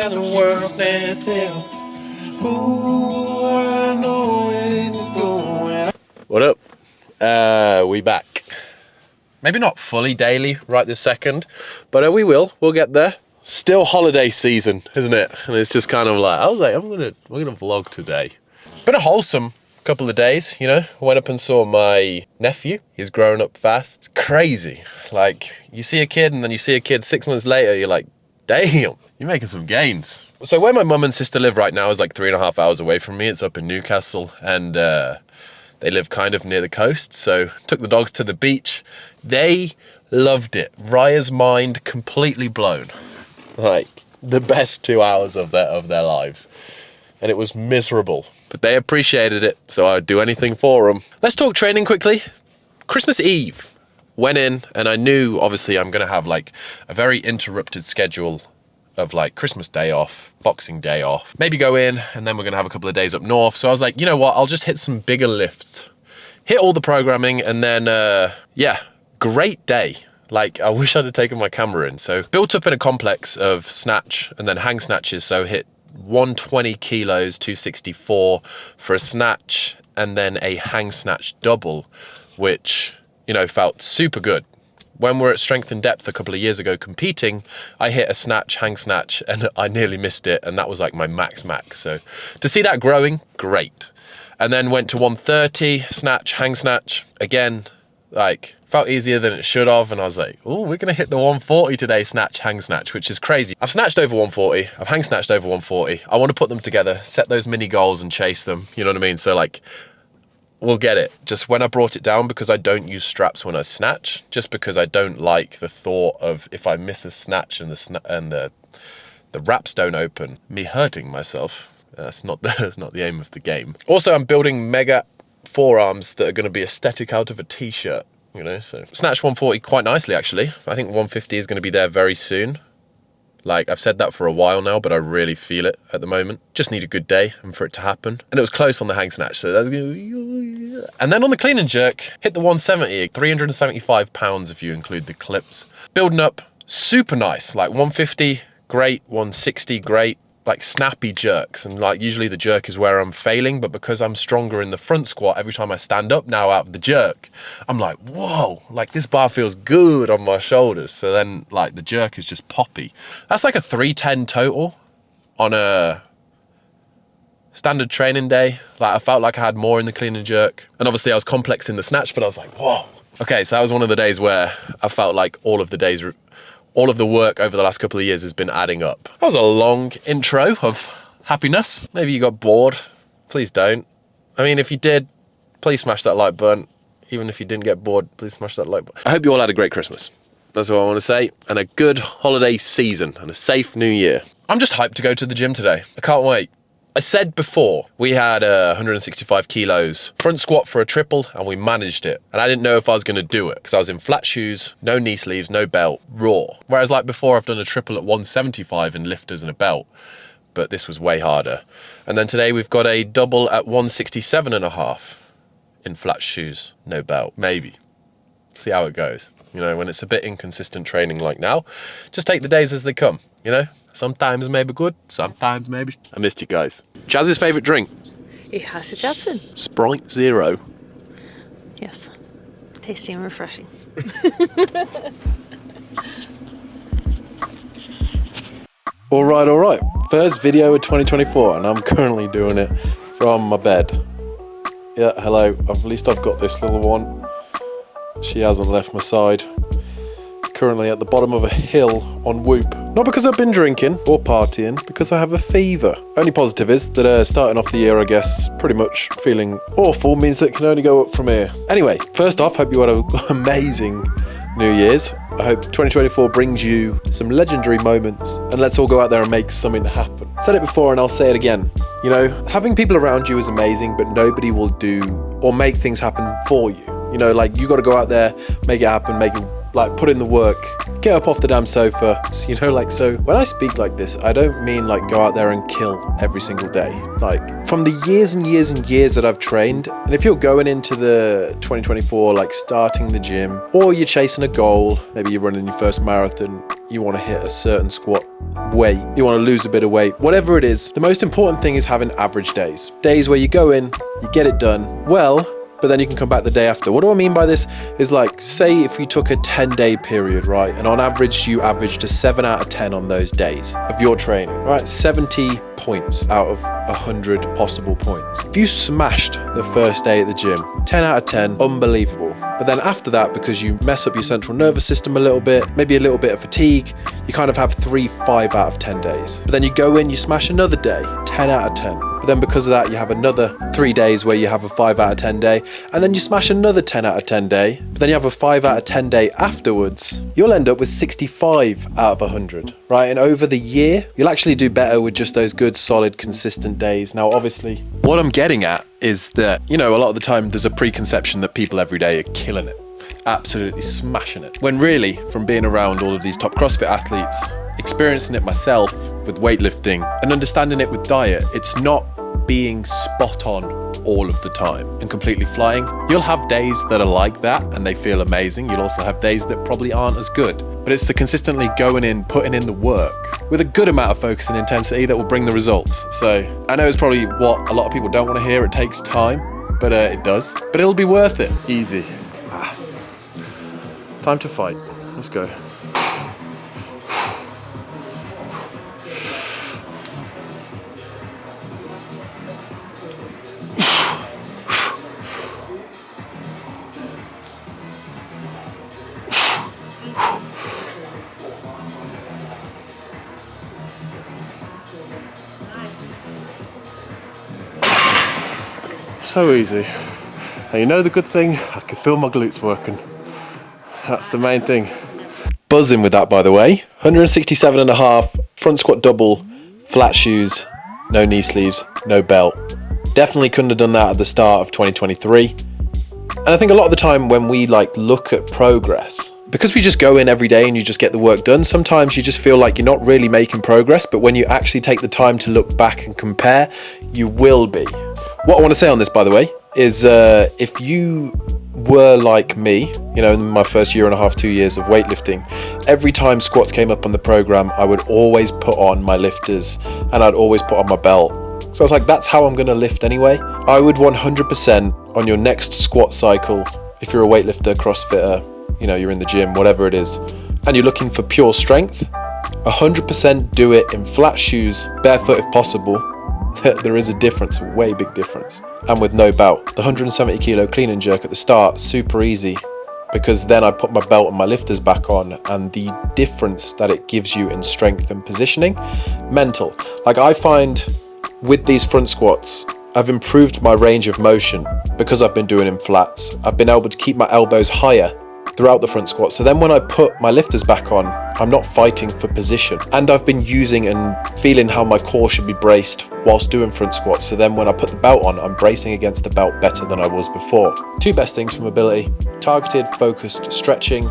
and the world stands still. Ooh, I know it's going. What up? We back. Maybe not fully daily right this second, but we will. We'll get there. Still holiday season, isn't it? And it's just kind of like, I was like, we're gonna vlog today. Been a wholesome couple of days, you know. I went up and saw my nephew. He's growing up fast. It's crazy. Like, you see a kid and then you see a kid 6 months later, you're like, damn, you're making some gains. So where my mum and sister live right now is like 3.5 hours away from me. It's up in Newcastle, and they live kind of near the coast. So took the dogs to the beach. They loved it. Raya's mind completely blown. Like, the best 2 hours of their lives. And it was miserable, but they appreciated it, so I'd do anything for them. Let's talk training quickly. Christmas Eve, went in, and I knew, obviously, I'm gonna have like a very interrupted schedule of like Christmas Day off, Boxing Day off, maybe go in, and then we're gonna have a couple of days up north. So I was like, you know what, I'll just hit some bigger lifts, hit all the programming, and then, yeah, great day. Like, I wish I'd have taken my camera in. So built up in a complex of snatch and then hang snatches. So hit 120 kilos, 264 for a snatch, and then a hang snatch double, which, you know, felt super good. When we were at Strength and Depth a couple of years ago competing, I hit a snatch, hang snatch, and I nearly missed it. And that was like my max. So to see that growing, great. And then went to 130, snatch, hang snatch, again, like, felt easier than it should have, and I was like, oh, we're gonna hit the 140 today, snatch, hang snatch, which is crazy. I've snatched over 140, I've hang snatched over 140. I want to put them together, set those mini goals and chase them, you know what I mean? So like, we'll get it. Just when I brought it down, because I don't use straps when I snatch, just because I don't like the thought of if I miss a snatch and the wraps don't open, me hurting myself. That's not the aim of the game. Also, I'm building mega forearms that are going to be aesthetic out of a t-shirt. You know, so snatch 140 quite nicely, actually. I think 150 is going to be there very soon. Like, I've said that for a while now, but I really feel it at the moment. Just need a good day and for it to happen. And it was close on the hang snatch, so that's going to be... And then on the clean and jerk, hit the 170, 375 pounds if you include the clips. Building up, super nice. Like 150, great. 160, great. Like snappy jerks, and like usually the jerk is where I'm failing, but because I'm stronger in the front squat, every time I stand up now out of the jerk, I'm like, whoa, like this bar feels good on my shoulders. So then like the jerk is just poppy. That's like a 310 total on a standard training day. Like, I felt like I had more in the clean and jerk, and obviously I was complex in the snatch, but I was like, whoa. Okay, so that was one of the days where I felt like all of the work over the last couple of years has been adding up. That was a long intro of happiness. Maybe you got bored. Please don't. I mean, if you did, please smash that like button. Even if you didn't get bored, please smash that like button. I hope you all had a great Christmas. That's all I want to say. And a good holiday season and a safe new year. I'm just hyped to go to the gym today. I can't wait. I said before, we had 165 kilos front squat for a triple, and we managed it. And I didn't know if I was going to do it because I was in flat shoes, no knee sleeves, no belt, raw. Whereas like before, I've done a triple at 175 in lifters and a belt, but this was way harder. And then today we've got a double at 167.5 in flat shoes, no belt, maybe. See how it goes. You know, when it's a bit inconsistent training like now, just take the days as they come, you know? Sometimes maybe good, sometimes maybe... I missed you guys. Jaz's favourite drink? Ich hasse Jasmine. Sprite Zero. Yes. Tasty and refreshing. All right. First video of 2024, and I'm currently doing it from my bed. Yeah, hello. At least I've got this little one. She hasn't left my side. Currently at the bottom of a hill on Whoop. Not because I've been drinking or partying, because I have a fever. Only positive is that starting off the year, I guess, pretty much feeling awful means that it can only go up from here. Anyway, first off, hope you had an amazing New Year's. I hope 2024 brings you some legendary moments, and let's all go out there and make something happen. Said it before and I'll say it again. You know, having people around you is amazing, but nobody will do or make things happen for you. You know, like, you got to go out there, make it happen, put in the work, get up off the damn sofa, you know, like, so when I speak like this, I don't mean like go out there and kill every single day. Like, from the years and years and years that I've trained, and if you're going into the 2024, like starting the gym, or you're chasing a goal, maybe you're running your first marathon, you want to hit a certain squat weight, you want to lose a bit of weight, whatever it is, the most important thing is having average days. Days where you go in, you get it done well, but then you can come back the day after. What do I mean by this is, like, say if you took a 10-day period, right? And on average, you averaged a 7 out of 10 on those days of your training, right? 70 points out of 100 possible points. If you smashed the first day at the gym, 10 out of 10, unbelievable. But then after that, because you mess up your central nervous system a little bit, maybe a little bit of fatigue, you kind of have 3 5 out of 10 days. But then you go in, you smash another day, 10 out of 10. But then because of that, you have another 3 days where you have a 5 out of 10 day, and then you smash another 10 out of 10 day, but then you have a 5 out of 10 day afterwards. You'll end up with 65 out of 100, right? And over the year, you'll actually do better with just those good, solid, consistent days. Now, obviously, what I'm getting at is that, you know, a lot of the time there's a preconception that people every day are killing it, absolutely smashing it. When really, from being around all of these top CrossFit athletes, experiencing it myself with weightlifting and understanding it with diet, it's not being spot on all of the time and completely flying. You'll have days that are like that and they feel amazing. You'll also have days that probably aren't as good. But it's the consistently going in, putting in the work with a good amount of focus and intensity that will bring the results. So I know it's probably what a lot of people don't want to hear. It takes time, but it does. But it'll be worth it. Easy. Time to fight. Let's go. So easy. And you know the good thing? I can feel my glutes working. That's the main thing. Buzzing with that, by the way. 167.5, front squat double, flat shoes, no knee sleeves, no belt. Definitely couldn't have done that at the start of 2023. And I think a lot of the time when we look at progress, because we just go in every day and you just get the work done, sometimes you just feel like you're not really making progress, but when you actually take the time to look back and compare, you will be. What I want to say on this, by the way, is if you were like me, you know, in my first year and a half, 2 years of weightlifting, every time squats came up on the program, I would always put on my lifters and I'd always put on my belt. So I was like, that's how I'm going to lift anyway. I would 100% on your next squat cycle, if you're a weightlifter, CrossFitter, you know, you're in the gym, whatever it is, and you're looking for pure strength, 100% do it in flat shoes, barefoot if possible. There is a difference, a way big difference. And with no belt. The 170 kilo clean and jerk at the start, super easy, because then I put my belt and my lifters back on, and the difference that it gives you in strength and positioning, mental. Like, I find with these front squats, I've improved my range of motion because I've been doing in flats. I've been able to keep my elbows higher throughout the front squat. So then when I put my lifters back on, I'm not fighting for position. And I've been using and feeling how my core should be braced whilst doing front squats. So then when I put the belt on, I'm bracing against the belt better than I was before. 2 best things for mobility: targeted, focused stretching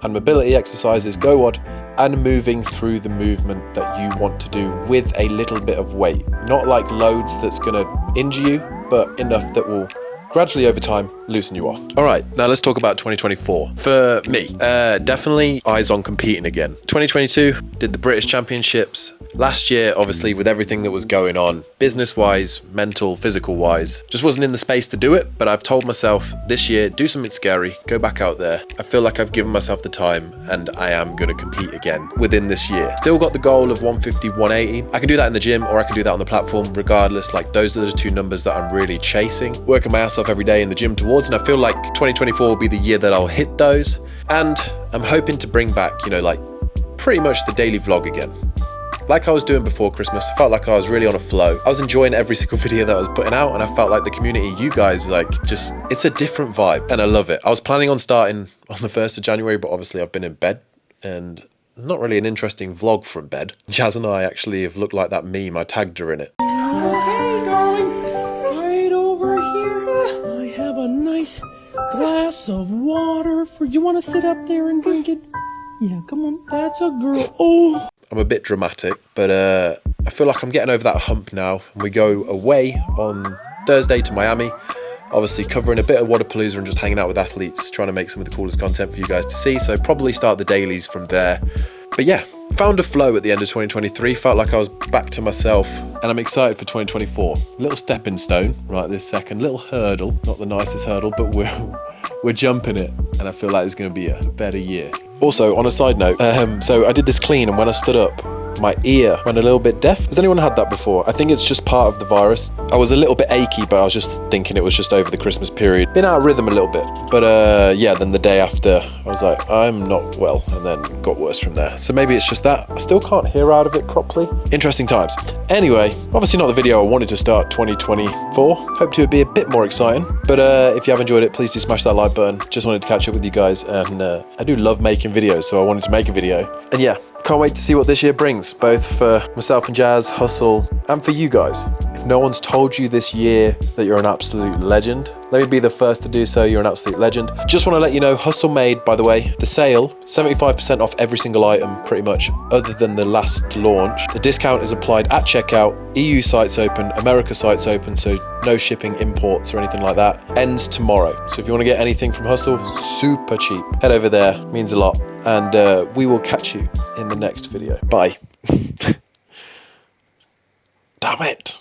and mobility exercises, go WOD, and moving through the movement that you want to do with a little bit of weight. Not like loads that's gonna injure you, but enough that will gradually over time loosen you off. All right, now let's talk about 2024. For me, definitely eyes on competing again. 2022, did the British Championships. Last year, obviously, with everything that was going on, business-wise, mental, physical-wise, just wasn't in the space to do it, but I've told myself this year, do something scary, go back out there. I feel like I've given myself the time and I am gonna compete again within this year. Still got the goal of 150, 180. I can do that in the gym or I can do that on the platform, regardless. Like, those are the 2 numbers that I'm really chasing, working my ass off every day in the gym towards, and I feel like 2024 will be the year that I'll hit those. And I'm hoping to bring back, you know, like pretty much the daily vlog again. Like I was doing before Christmas. I felt like I was really on a flow. I was enjoying every single video that I was putting out, and I felt like the community, you guys, like, just, it's a different vibe and I love it. I was planning on starting on the 1st of January, but obviously I've been in bed and not really an interesting vlog from bed. Jazz and I actually have looked like that meme. I tagged her in it. Okay, darling, right over here. I have a nice glass of water for you. Want to sit up there and drink it? Yeah, come on, that's a girl. Oh. I'm a bit dramatic, but I feel like I'm getting over that hump now. And we go away on Thursday to Miami, obviously covering a bit of Wadapalooza and just hanging out with athletes, trying to make some of the coolest content for you guys to see. So probably start the dailies from there. But yeah, found a flow at the end of 2023, felt like I was back to myself, and I'm excited for 2024. Little stepping stone right this second, little hurdle, not the nicest hurdle, but we're jumping it, and I feel like it's going to be a better year. Also, on a side note, so I did this clean, and when I stood up, my ear went a little bit deaf. Has anyone had that before? I think it's just part of the virus. I was a little bit achy, but I was just thinking it was just over the Christmas period. Been out of rhythm a little bit. But yeah, then the day after, I was like, I'm not well, and then got worse from there. So maybe it's just that. I still can't hear out of it properly. Interesting times. Anyway, obviously not the video I wanted to start 2024. Hoped it would be a bit more exciting. But if you have enjoyed it, please do smash that like button. Just wanted to catch up with you guys, and I do love making videos, so I wanted to make a video. And yeah, can't wait to see what this year brings, both for myself and Jazz, Hustle, and for you guys. If no one's told you this year that you're an absolute legend, let me be the first to do so. You're an absolute legend. Just want to let you know, Hustle Made, by the way, the sale, 75% off every single item, pretty much, other than the last launch. The discount is applied at checkout. EU sites open, America sites open, so no shipping, imports, or anything like that. Ends tomorrow. So if you want to get anything from Hustle, super cheap. Head over there, means a lot. And we will catch you in the next video. Bye. Damn it.